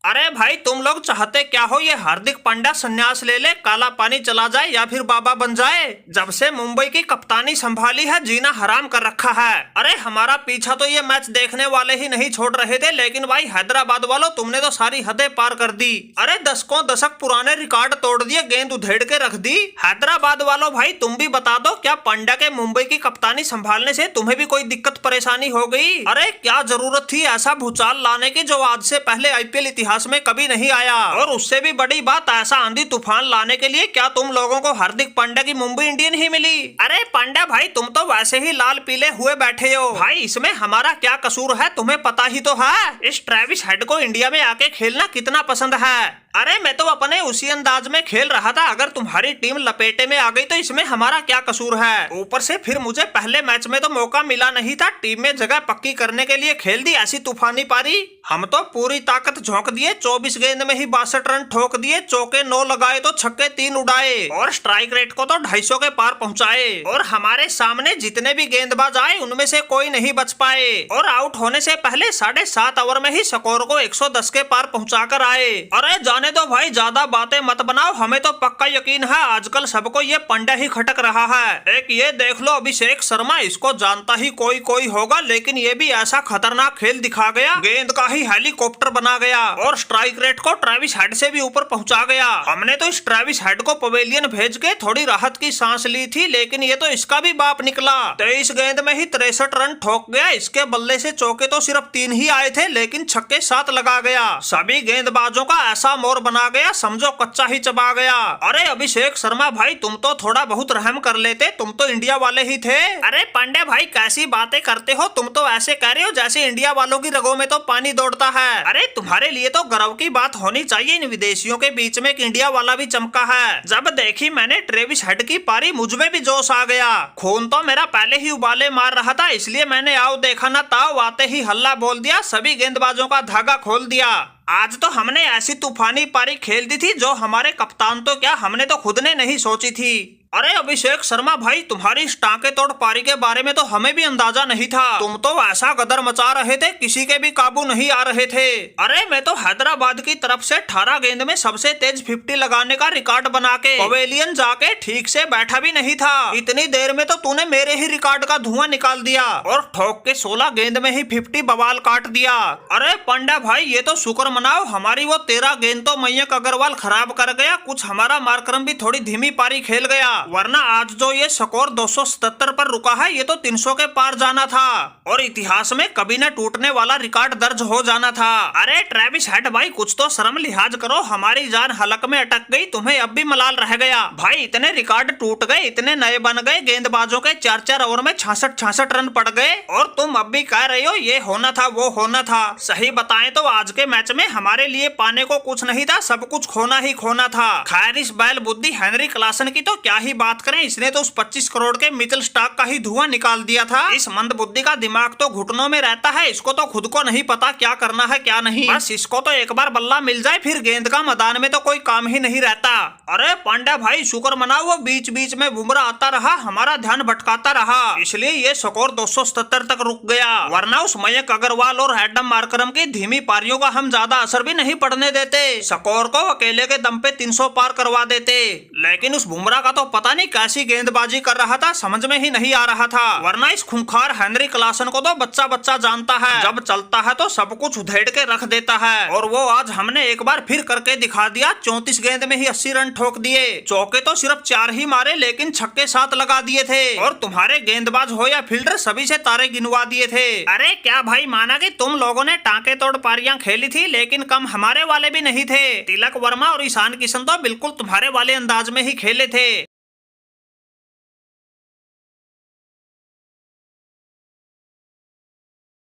अरे भाई तुम लोग चाहते क्या हो, ये हार्दिक पांड्या संन्यास ले ले, काला पानी चला जाए या फिर बाबा बन जाए। जब से मुंबई की कप्तानी संभाली है जीना हराम कर रखा है। अरे हमारा पीछा तो ये मैच देखने वाले ही नहीं छोड़ रहे थे, लेकिन भाई हैदराबाद वालों तुमने तो सारी हदें पार कर दी। अरे दशकों दशक पुराने रिकॉर्ड तोड़ दिए, गेंद उधेड़ के रख दी। हैदराबाद वालों भाई तुम भी बता दो, क्या पांड्या के मुंबई की कप्तानी संभालने से तुम्हें भी कोई दिक्कत परेशानी हो गई? अरे क्या जरूरत थी ऐसा भूचाल लाने की जो आज से पहले आईपीएल इतिहास में कभी नहीं आया। और उससे भी बड़ी बात, ऐसा आंधी तूफान लाने के लिए क्या तुम लोगों को हार्दिक पांड्या की मुंबई इंडियन ही मिली? अरे पांड्या भाई तुम तो वैसे ही लाल पीले हुए बैठे हो भाई, इसमें हमारा क्या कसूर है तुम्हें पता ही तो है। इस ट्रेविस हेड को इंडिया में आके खेलना कितना पसंद है। अरे मैं तो अपने उसी अंदाज में खेल रहा था, अगर तुम्हारी टीम लपेटे में आ गई तो इसमें हमारा क्या कसूर है। ऊपर से फिर मुझे पहले मैच में तो मौका मिला नहीं था, टीम में जगह पक्की करने के लिए खेल दी ऐसी तूफानी पारी। हम तो पूरी ताकत झोंक दिए, 24 गेंद में ही 62 रन ठोक दिए, चौके 9 लगाए तो छक्के 3 उड़ाए और स्ट्राइक रेट को तो 250 के पार पहुंचाए। और हमारे सामने जितने भी गेंदबाज आए उनमें से कोई नहीं बच पाए और आउट होने से पहले 7.5 ओवर में ही स्कोर को 110 के पार पहुंचाकर आए। अरे जाने दो भाई, ज्यादा बातें मत बनाओ, हमें तो पक्का यकीन है आजकल सबको ये पांड्या ही खटक रहा है। एक ये देख लो अभिषेक शर्मा, इसको जानता ही कोई कोई होगा, लेकिन ये भी ऐसा खतरनाक खेल दिखा गया, गेंद का ही हेलीकॉप्टर बना गया और स्ट्राइक रेट को ट्रेविस हेड से भी ऊपर पहुंचा गया। हमने तो इस ट्रेविस हेड को पवेलियन भेज के थोड़ी राहत की सांस ली थी, लेकिन ये तो इसका भी बाप निकला। 23 गेंद में ही 63 रन ठोक गया, इसके बल्ले से चौके तो सिर्फ 3 ही आए थे, लेकिन छक्के 7 लगा गया। सभी गेंदबाजों का ऐसा मोर बना गया, समझो कच्चा ही चबा गया। अरे अभिषेक शर्मा भाई तुम तो थोड़ा बहुत रहम कर लेते, तुम तो इंडिया वाले ही थे। अरे पांड्या भाई कैसी बातें करते हो, तुम तो ऐसे कह रहे हो जैसे इंडिया वालों की रगों में तो पानी दौड़ता है। अरे तुम्हारे लिए तो गर्व की बात होनी चाहिए इन विदेशियों के बीच में कि इंडिया वाला भी चमका है। जब देखी मैंने ट्रेविस हेड की पारी, मुझमें भी जोश आ गया, खून तो मेरा पहले ही उबाले मार रहा था, इसलिए मैंने आओ देखा ना ताओ आते ही हल्ला बोल दिया, सभी गेंदबाजों का धागा खोल दिया। आज तो हमने ऐसी तूफानी पारी खेल दी थी जो हमारे कप्तान तो क्या हमने तो खुद ने नहीं सोची थी। अरे अभिषेक शर्मा भाई तुम्हारी इस टांके तोड़ पारी के बारे में तो हमें भी अंदाजा नहीं था, तुम तो ऐसा गदर मचा रहे थे किसी के भी काबू नहीं आ रहे थे। अरे मैं तो हैदराबाद की तरफ से 18 गेंद में सबसे तेज 50 लगाने का रिकॉर्ड बना के पवेलियन जाके ठीक से बैठा भी नहीं था, इतनी देर में तो तूने मेरे ही रिकॉर्ड का धुआं निकाल दिया और ठोक के 16 गेंद में ही 50 बवाल काट दिया। अरे पांड्या भाई ये तो शुक्र मनाओ, हमारी वो 13 गेंद तो मयंक अग्रवाल खराब कर गया, कुछ हमारा मार्करम भी थोड़ी धीमी पारी खेल गया, वरना आज जो ये स्कोर 277 पर रुका है ये तो 300 के पार जाना था और इतिहास में कभी न टूटने वाला रिकॉर्ड दर्ज हो जाना था। अरे ट्रेविस हेड भाई कुछ तो शर्म लिहाज करो, हमारी जान हलक में अटक गई, तुम्हें अब भी मलाल रह गया। भाई इतने रिकॉर्ड टूट गए, इतने नए बन गए, गेंदबाजों के 4-4 ओवर में 66 रन पड़ गए और तुम अब भी कह रहे हो ये होना था वो होना था। सही बताएं तो आज के मैच में हमारे लिए पाने को कुछ नहीं था, सब कुछ खोना ही खोना था। खैर इस बैल बुद्धि हेनरी क्लासन की तो क्या ही बात करें, इसने तो उस 25 करोड़ के मिचेल स्टार्क का ही धुआं निकाल दिया था। इस मंद बुद्धि का दिमाग तो घुटनों में रहता है, इसको तो खुद को नहीं पता क्या करना है क्या नहीं, बस इसको तो एक बार बल्ला मिल जाए फिर गेंद का मैदान में तो कोई काम ही नहीं रहता। अरे पांड्या भाई शुक्र मनाओ वो बीच बीच में बुमराह आता रहा, हमारा ध्यान भटकाता रहा, इसलिए ये स्कोर 277 तक रुक गया, वरना उस मयंक अग्रवाल और एडम मार्करम की धीमी पारियों का हम ज्यादा असर भी नहीं पड़ने देते, स्कोर को अकेले के दम पे 300 पार करवा देते। लेकिन उस बुमराह का तो पता नहीं कैसी गेंदबाजी कर रहा था, समझ में ही नहीं आ रहा था, वरना इस खूंखार हेनरी क्लासन को तो बच्चा बच्चा जानता है, जब चलता है तो सब कुछ उधेड़ के रख देता है और वो आज हमने एक बार फिर करके दिखा दिया, 34 गेंद में ही 80 रन ठोक दिए, चौके तो सिर्फ 4 ही मारे लेकिन छक्के 7 लगा दिए थे और तुम्हारे गेंदबाज हो या फील्डर सभी से तारे गिनवा दिए थे। अरे क्या भाई माना कि तुम लोगों ने टांके तोड़ पारियां खेली थी, लेकिन कम हमारे वाले भी नहीं थे, तिलक वर्मा और ईशान किशन तो बिल्कुल तुम्हारे वाले अंदाज में ही खेले थे।